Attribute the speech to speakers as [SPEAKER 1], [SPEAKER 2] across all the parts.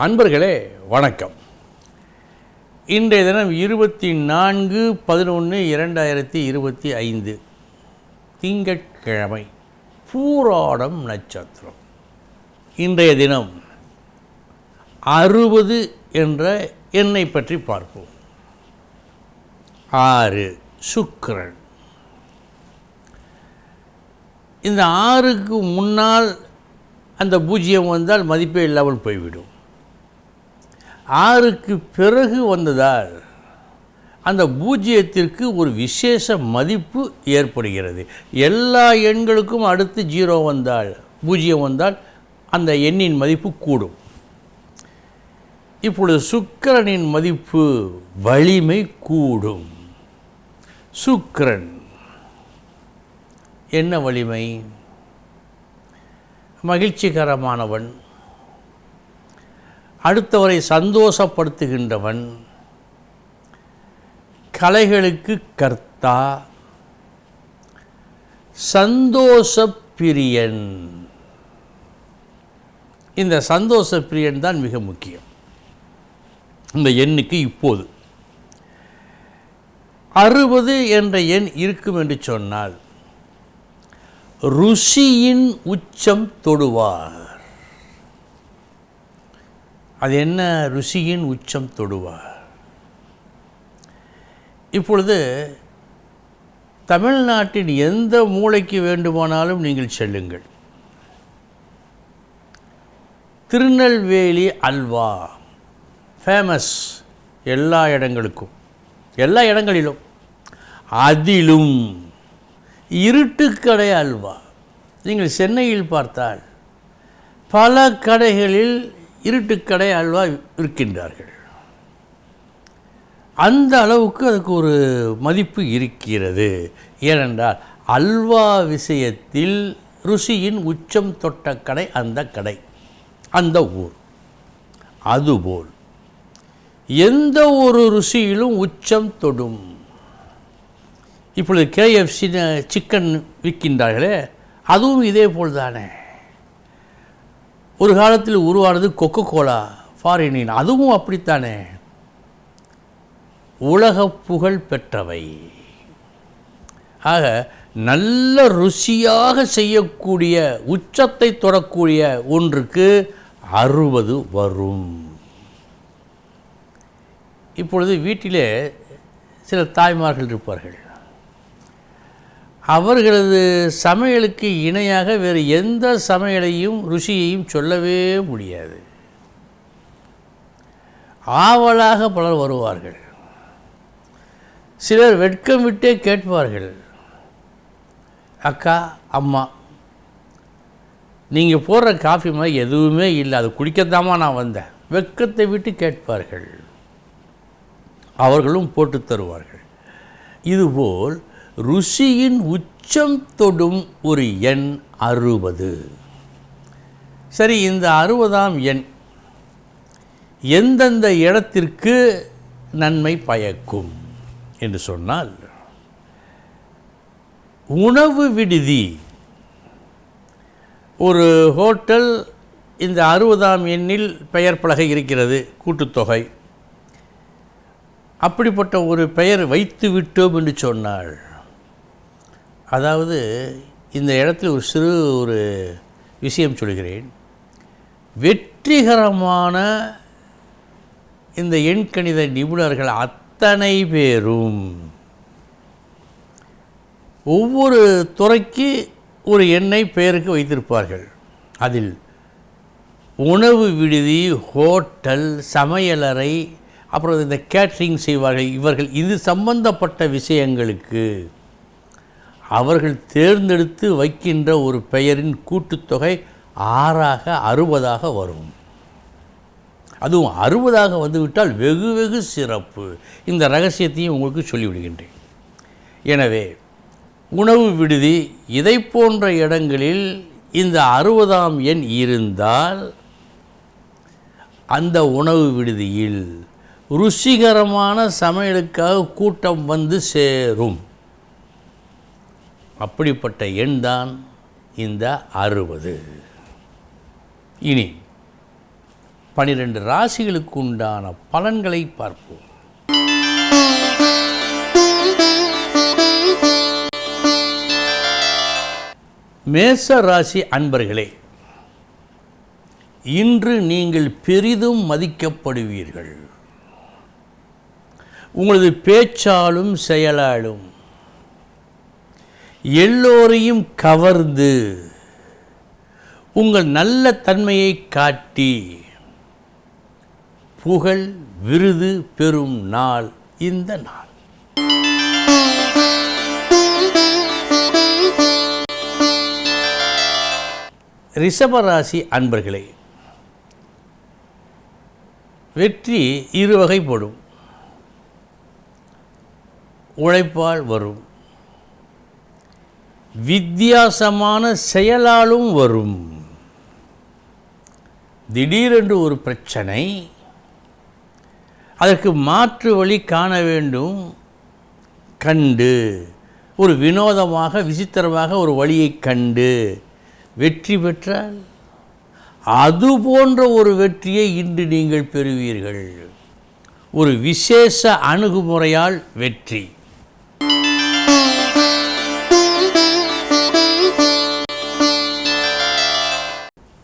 [SPEAKER 1] அன்பர்களே வணக்கம். இன்றைய தினம் 24/11/2025 திங்கட்கிழமை, பூராடம் நட்சத்திரம். இன்றைய தினம் 60 என்ற எண்ணை பற்றி பார்ப்போம். 6 சுக்கிரன். இந்த 6க்கு முன்னால் அந்த பூஜ்ஜியம் வந்தால் மதிப்பே இல்லாமல் போய்விடும். 6க்கு பிறகு வந்ததால் அந்த பூஜ்ஜியத்திற்கு ஒரு விசேஷ மதிப்பு ஏற்படுகிறது. எல்லா எண்களுக்கும் அடுத்து 0 வந்தால், பூஜ்ஜியம் வந்தால் அந்த எண்ணின் மதிப்பு கூடும். இப்பொழுது சுக்கிரனின் மதிப்பு, வலிமை கூடும். சுக்கிரன் என்ன வலிமை? மகிழ்ச்சிகரமானவன், அடுத்தவரை சந்தோஷப்படுத்துகின்றவன், கலைகளுக்கு கர்த்தா, சந்தோஷப்பிரியன். இந்த சந்தோஷப்பிரியன் தான் மிக முக்கியம் இந்த எண்ணுக்கு. இப்போது 60 என்ற எண் இருக்கும் என்று சொன்னால் ருசியின் உச்சம் தொடுவார். அது என்ன ருசியின் உச்சம் தொடுவார்? இப்பொழுது தமிழ்நாட்டின் எந்த மூலைக்கு வேண்டுமானாலும் நீங்கள் செல்லுங்கள். திருநெல்வேலி அல்வா ஃபேமஸ் எல்லா இடங்களுக்கும், எல்லா இடங்களிலும். அதிலும் இருட்டுக்கடை அல்வா. நீங்கள் சென்னையில் பார்த்தால் பல கடைகளில் இருட்டுக்கடை அல்வா இருக்கின்றார்கள். அந்த அளவுக்கு அதுக்கு ஒரு மதிப்பு இருக்கிறது. ஏனென்றால் அல்வா விஷயத்தில் ருசியின் உச்சம் தொட்ட கடை அந்த கடை, அந்த ஊர். அதுபோல் எந்த ஒரு ருசியிலும் உச்சம் தொடும். இப்பொழுது KFC சிக்கன் விற்கின்றார்களே, அதுவும் இதே போல் தானே. ஒரு காலத்தில் உருவானது கொக்கோகோலா ஃபாரினின், அதுவும் அப்படித்தானே. உலக புகழ் பெற்றவை. ஆக நல்ல ருசியாக செய்யக்கூடிய, உச்சத்தை தொடக்கூடிய ஒன்றுக்கு 60 வரும். இப்பொழுது வீட்டிலே சில தாய்மார்கள் இருப்பார்கள். அவர்களது சமையலுக்கு இணையாக வேறு எந்த சமையலையும் ருசியையும் சொல்லவே முடியாது. ஆவலாக பலர் வருவார்கள். சிலர் வெட்கம் விட்டே கேட்பார்கள், அக்கா, அம்மா, நீங்கள் போடுற காஃபி மாதிரி எதுவுமே இல்லை, அது குடிக்கத்தாமா நான் வந்தேன். வெட்கத்தை விட்டு கேட்பார்கள். அவர்களும் போட்டு தருவார்கள். இதுபோல் ருசியின் உச்சம் தொடும் ஒரு எண் 60. சரி, இந்த 60ஆம் எண் எந்தெந்த இடத்திற்கு நன்மை பயக்கும் என்று சொன்னால், உணவு விடுதி, ஒரு ஹோட்டல் இந்த 60ஆம் எண்ணில் பெயர் பலகை இருக்கிறது, கூட்டுத்தொகை. அப்படிப்பட்ட ஒரு பெயர் வைத்து விட்டோம் என்று சொன்னால், அதாவது இந்த இடத்தில் ஒரு சிறு ஒரு விஷயம் சொல்கிறேன். வெற்றிகரமான இந்த எண்கணித நிபுணர்கள் அத்தனை பேரும் ஒவ்வொரு துறைக்கு ஒரு எண்ணை பெயருக்கு வைத்திருப்பார்கள். அதில் உணவு விடுதி, ஹோட்டல், சமையலறை, அப்புறம் இந்த கேட்ரிங் செய்வார்கள். இவர்கள் இது சம்பந்தப்பட்ட விஷயங்களுக்கு அவர்கள் தேர்ந்தெடுத்து வைக்கின்ற ஒரு பெயரின் கூட்டுத்தொகை 6ஆக 60ஆக வரும். அதுவும் 60ஆக வந்துவிட்டால் வெகு வெகு சிறப்பு. இந்த ரகசியத்தையும் உங்களுக்கு சொல்லிவிடுகின்றேன். எனவே உணவு விடுதி, இதை போன்ற இடங்களில் இந்த 60ஆம் எண் இருந்தால் அந்த உணவு விடுதியில் ருசிகரமான சமையலுக்காக கூட்டம் வந்து சேரும். அப்படிப்பட்ட எண் தான் இந்த 60. இனி 12 ராசிகளுக்கு உண்டான பலன்களை பார்ப்போம். மேச ராசி அன்பர்களே, இன்று நீங்கள் பெரிதும் மதிக்கப்படுவீர்கள். உங்களது பேச்சாலும் செயலாலும் எல்லோரையும் கவர்ந்து உங்கள் நல்ல தன்மையை காட்டி புகழ் விருது பெறும் நாள் இந்த நாள். ரிஷபராசி அன்பர்களே, வெற்றி இரு வகைப்படும். உழைப்பால் வரும், வித்தியாசமான செயலாலும் வரும். திடீரென்று ஒரு பிரச்சனை, அதற்கு மாற்று வழி காண வேண்டும். கண்டு ஒரு வினோதமாக விசித்திரமாக ஒரு வழியை கண்டு வெற்றி பெற்றால் அது போன்ற ஒரு வெற்றியை இன்று நீங்கள் பெறுவீர்கள். ஒரு விசேஷ அணுகுமுறையால் வெற்றி.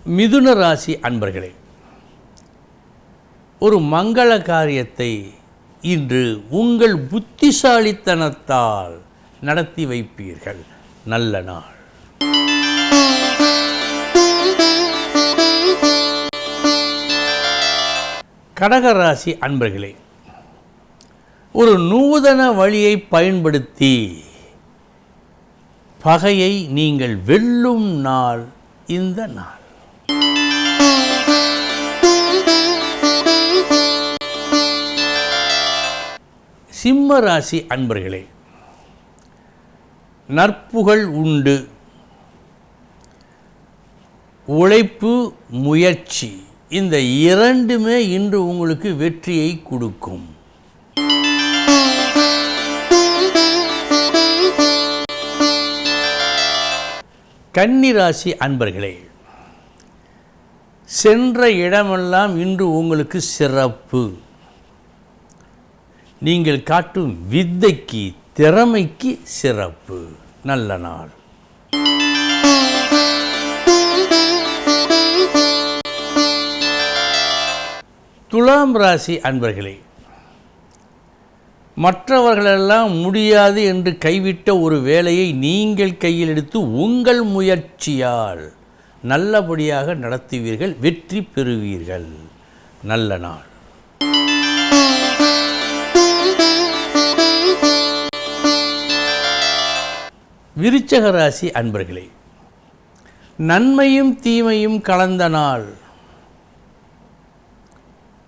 [SPEAKER 1] மிதுன ராசி அன்பர்களே, ஒரு மங்கள காரியத்தை இன்று உங்கள் புத்திசாலித்தனத்தால் நடத்தி வைப்பீர்கள். நல்ல நாள். கடகராசி அன்பர்களே, ஒரு நூதன வழியை பயன்படுத்தி பகையை நீங்கள் வெல்லும் நாள் இந்த நாள். சிம்ம ராசி அன்பர்களே, நற்புகழ் உண்டு. உழைப்பு, முயற்சி இந்த இரண்டுமே இன்று உங்களுக்கு வெற்றியை கொடுக்கும். கன்னி ராசி அன்பர்களே, சென்ற இடமெல்லாம் இன்று உங்களுக்கு சிறப்பு. நீங்கள் காட்டும் வித்தைக்கு, திறமைக்கு சிறப்பு. நல்ல நாள். துலாம் ராசி அன்பர்களே, மற்றவர்களெல்லாம் முடியாது என்று கைவிட்ட ஒரு வேலையை நீங்கள் கையில் எடுத்து உங்கள் முயற்சியால் நல்லபடியாக நடத்துவீர்கள், வெற்றி பெறுவீர்கள். நல்ல நாள். விருச்சக ராசி அன்பர்களே, நன்மையும் தீமையும் கலந்த நாள்.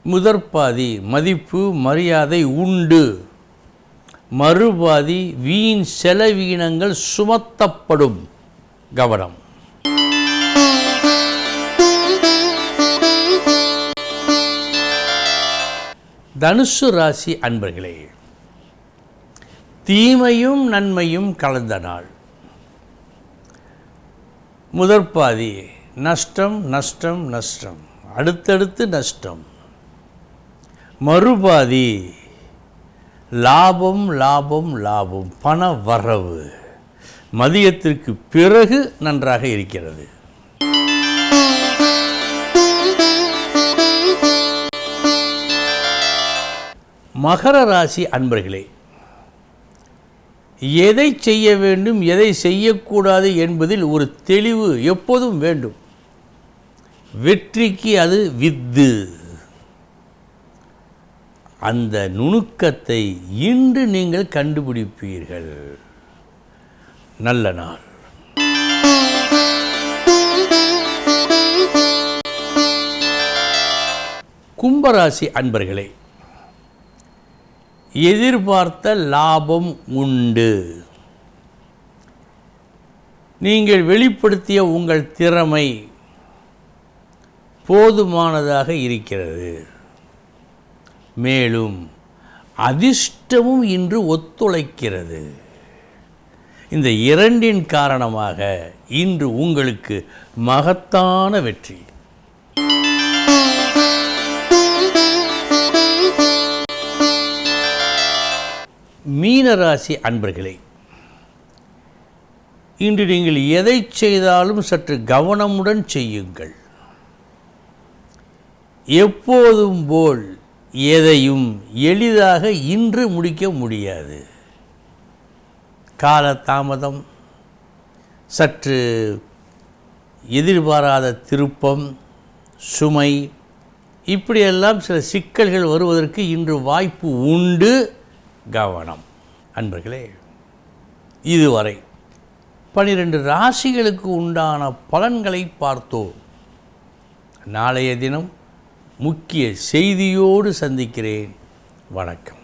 [SPEAKER 1] முதற்பாதி மதிப்பு மரியாதை உண்டு, மறுபாதி வீண் செலவீனங்கள் சுமத்தப்படும். கவனம். தனுசு ராசி அன்பர்களே, தீமையும் நன்மையும் கலந்த நாள். முதற்பாதி நஷ்டம் நஷ்டம் நஷ்டம், அடுத்தடுத்து நஷ்டம். மறுபாதி லாபம் லாபம் லாபம், பண வரவு. மதியத்திற்கு பிறகு நன்றாக இருக்கிறது. மகர ராசி அன்பர்களே, எதை செய்ய வேண்டும் எதை செய்யக்கூடாது என்பதில் ஒரு தெளிவு எப்போதும் வேண்டும். வெற்றிக்கு அது வித்து. அந்த நுணுக்கத்தை இன்று நீங்கள் கண்டுபிடிப்பீர்கள். நல்ல நாள். கும்பராசி அன்பர்களே, எதிர்பார்த்த லாபம் உண்டு. நீங்கள் வெளிப்படுத்திய உங்கள் திறமை போதுமானதாக இருக்கிறது. மேலும் அதிர்ஷ்டமும் இன்று ஒத்துழைக்கிறது. இந்த இரண்டின் காரணமாக இன்று உங்களுக்கு மகத்தான வெற்றி. மீனராசி அன்பர்களே, இன்று நீங்கள் எதை செய்தாலும் சற்று கவனமுடன் செய்யுங்கள். எப்போதும் போல் எதையும் எளிதாக இன்று முடிக்க முடியாது. காலதாமதம், சற்று எதிர்பாராத திருப்பம், சுமை, இப்படியெல்லாம் சில சிக்கல்கள் வருவதற்கு இன்று வாய்ப்பு உண்டு. கவனம். அன்பர்களே, இதுவரை 12 ராசிகளுக்கு உண்டான பலன்களை பார்த்தோம். நாளைய தினம் முக்கிய செய்தியோடு சந்திக்கிறேன். வணக்கம்.